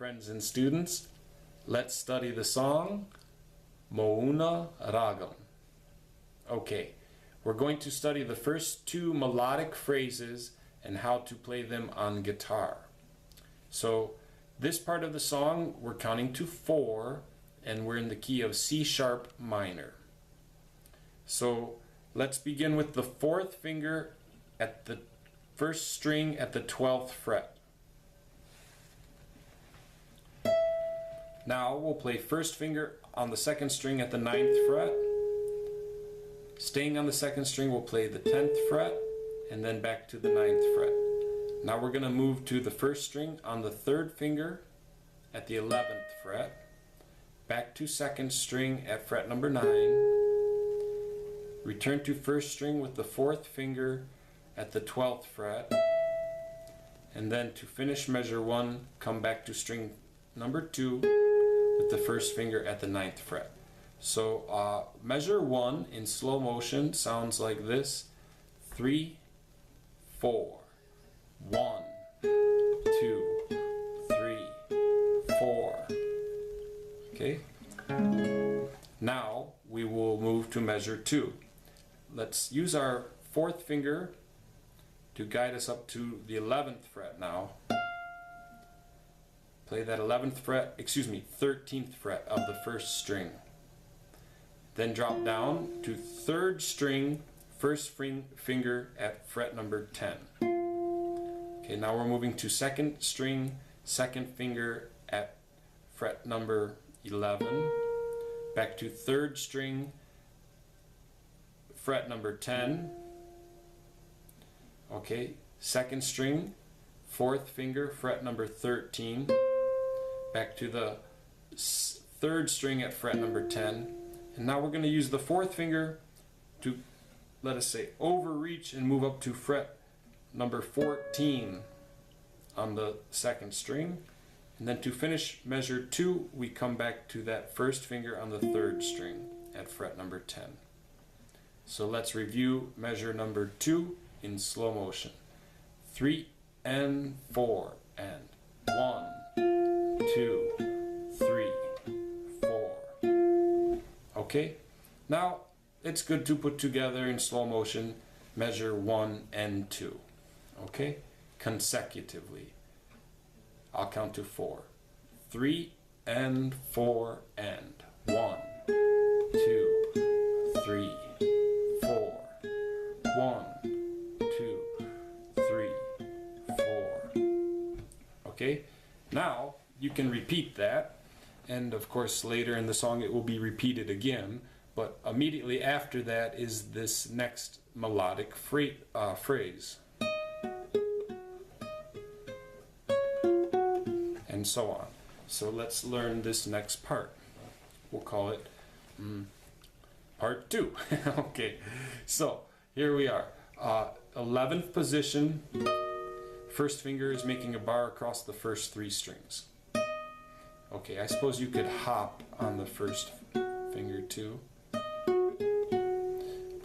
friends and students. Let's study the song Mouna Ragam. Okay, we're going to study the first two melodic phrases and how to play them on guitar. So this part of the song we're counting to 4 and we're in the key of C sharp minor. So let's begin with the 4th finger at the first string at the 12th fret. Now we'll play first finger on the 2nd string at the 9th fret. Staying on the 2nd string, we'll play the 10th fret and then back to the 9th fret. Now we're going to move to the 1st string on the 3rd finger at the 11th fret. Back to 2nd string at fret number 9. Return to 1st string with the 4th finger at the 12th fret. And then to finish measure 1, come back to string number 2 with the 1st finger at the 9th fret. So measure 1 in slow motion sounds like this: 3, 4, 1, 2, 3, 4. Okay. Now we will move to measure 2. Let's use our 4th finger to guide us up to the 11th fret now. Play that 13th fret of the 1st string. Then drop down to 3rd string, 1st finger at fret number 10. Okay, now we're moving to 2nd string, 2nd finger at fret number 11. Back to 3rd string, fret number 10. Okay, 2nd string, 4th finger, fret number 13. Back to the 3rd string at fret number 10. And now we're going to use the 4th finger to, let us say, overreach and move up to fret number 14 on the 2nd string. And then to finish measure 2, we come back to that 1st finger on the 3rd string at fret number 10. So let's review measure number 2 in slow motion. 3 and 4 and 1, 2, 3, 4. Okay, now it's good to put together in slow motion measure 1 and 2. Okay, consecutively. I'll count to 4. 3 and 4 and 1, 2, 3, 4. 1, 2, 3, 4. Okay, now you can repeat that, and of course later in the song it will be repeated again, but immediately after that is this next melodic phrase, and so on. So let's learn this next part. We'll call it part 2. Okay, so here we are. 11th position, 1st finger is making a bar across the first 3 strings. Okay, I suppose you could hop on the 1st finger too, but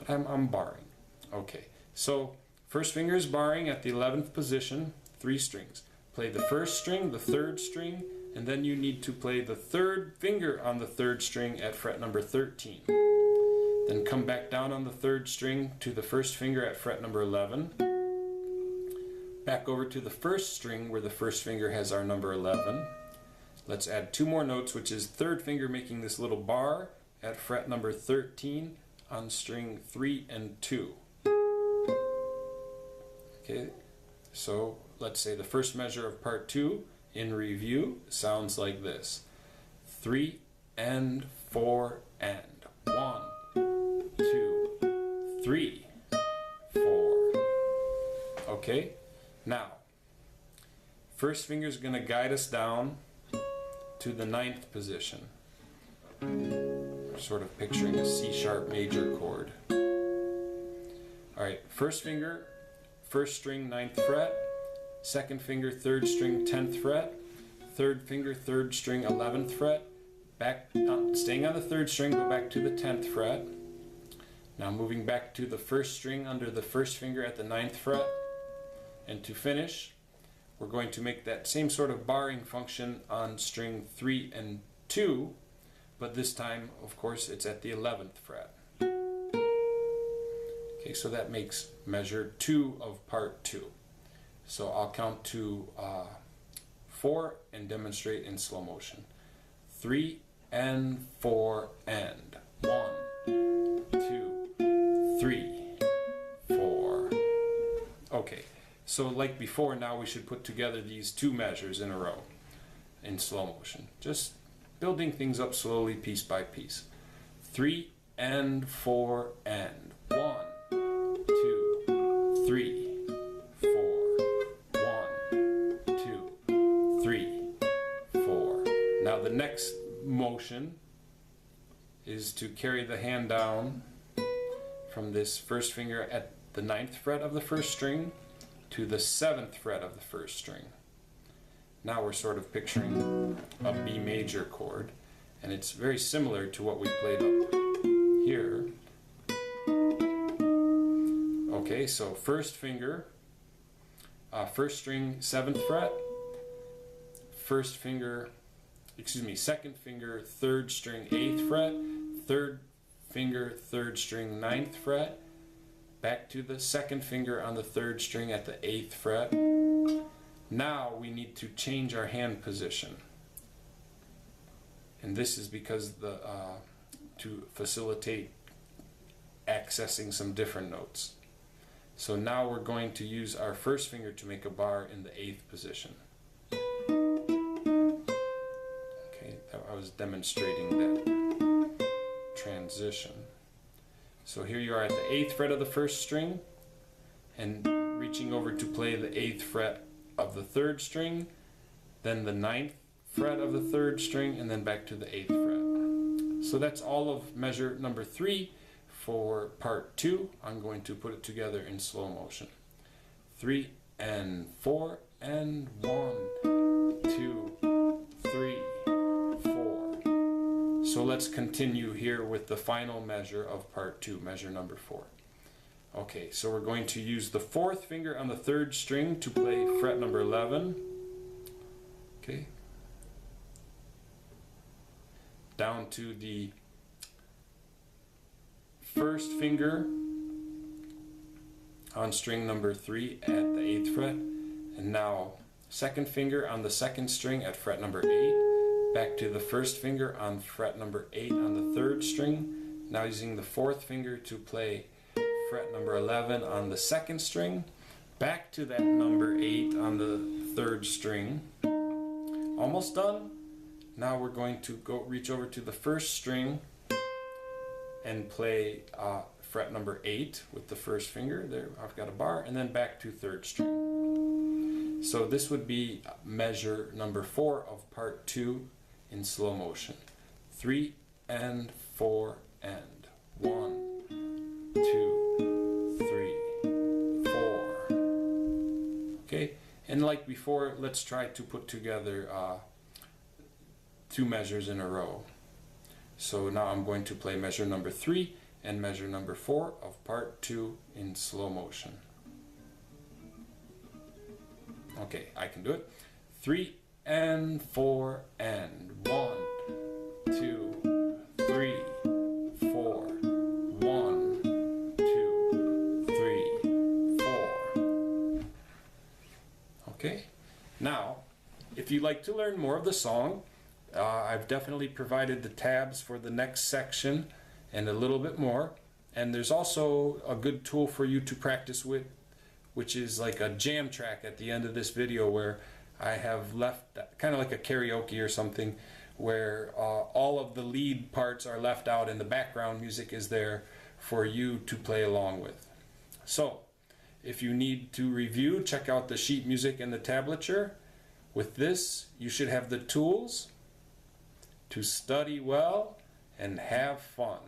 I'm barring. Okay, so 1st finger is barring at the 11th position, 3 strings. Play the 1st string, the 3rd string, and then you need to play the 3rd finger on the 3rd string at fret number 13. Then come back down on the 3rd string to the 1st finger at fret number 11. Back over to the 1st string where the 1st finger has our number 11. Let's add 2 more notes, which is 3rd finger making this little bar at fret number 13 on string 3 and 2. Okay, so let's say the first measure of part 2 in review sounds like this: 3 and 4 and 1, 2, 3, 4. Okay, now 1st finger is going to guide us down to the 9th position. We're sort of picturing a C sharp major chord. Alright, 1st finger, 1st string 9th fret, 2nd finger 3rd string 10th fret, 3rd finger 3rd string 11th fret, back staying on the 3rd string, go back to the 10th fret. Now moving back to the 1st string under the 1st finger at the 9th fret, and to finish we're going to make that same sort of barring function on string 3 and 2, but this time, of course, it's at the 11th fret. Okay, so that makes measure 2 of part 2. So I'll count to 4 and demonstrate in slow motion. 3 and 4 and 1, 2, 3, 4. Okay, so like before, now we should put together these 2 measures in a row in slow motion. Just building things up slowly, piece by piece. 3 and 4 and 1, 2, 3, 4, 1, 2, 3, 4. Now the next motion is to carry the hand down from this first finger at the 9th fret of the first string to the 7th fret of the first string. Now we're sort of picturing a B major chord, and it's very similar to what we played up here. Okay, so first finger, first string 7th fret, first finger, second finger 3rd string 8th fret, third finger 3rd string 9th fret, back to the second finger on the 3rd string at the 8th fret. Now we need to change our hand position, and this is because to facilitate accessing some different notes. So now we're going to use our first finger to make a bar in the 8th position. Okay, I was demonstrating that transition. So here you are at the 8th fret of the first string, and reaching over to play the 8th fret of the 3rd string, then the 9th fret of the 3rd string, and then back to the 8th fret. So that's all of measure number 3 for part 2. I'm going to put it together in slow motion. 3 and 4 and 1, 2, 3, 4. So let's continue here with the final measure of part 2, measure number 4. Okay, so we're going to use the 4th finger on the 3rd string to play fret number 11. Okay. Down to the 1st finger on string number 3 at the 8th fret, and now 2nd finger on the 2nd string at fret number 8, back to the 1st finger on fret number 8 on the 3rd string, now using the 4th finger to play fret number 11 on the 2nd string, back to that number 8 on the 3rd string. Almost done. Now we're going to reach over to the 1st string and play fret number 8 with the 1st finger. There, I've got a bar, and then back to 3rd string. So this would be measure number 4 of part 2 in slow motion. 3 and 4 and 1, 2, 3, 4. Okay, and like before, let's try to put together 2 measures in a row. So now I'm going to play measure number 3 and measure number 4 of part 2 in slow motion. Okay, I can do it. 3 and 4 and 1, 2, 3, 4, 1, 2, 3, 4. Okay, now if you'd like to learn more of the song, I've definitely provided the tabs for the next section and a little bit more, and there's also a good tool for you to practice with, which is like a jam track at the end of this video, where I have left kind of like a karaoke or something, where all of the lead parts are left out and the background music is there for you to play along with. So if you need to review, check out the sheet music and the tablature. With this, you should have the tools to study well and have fun.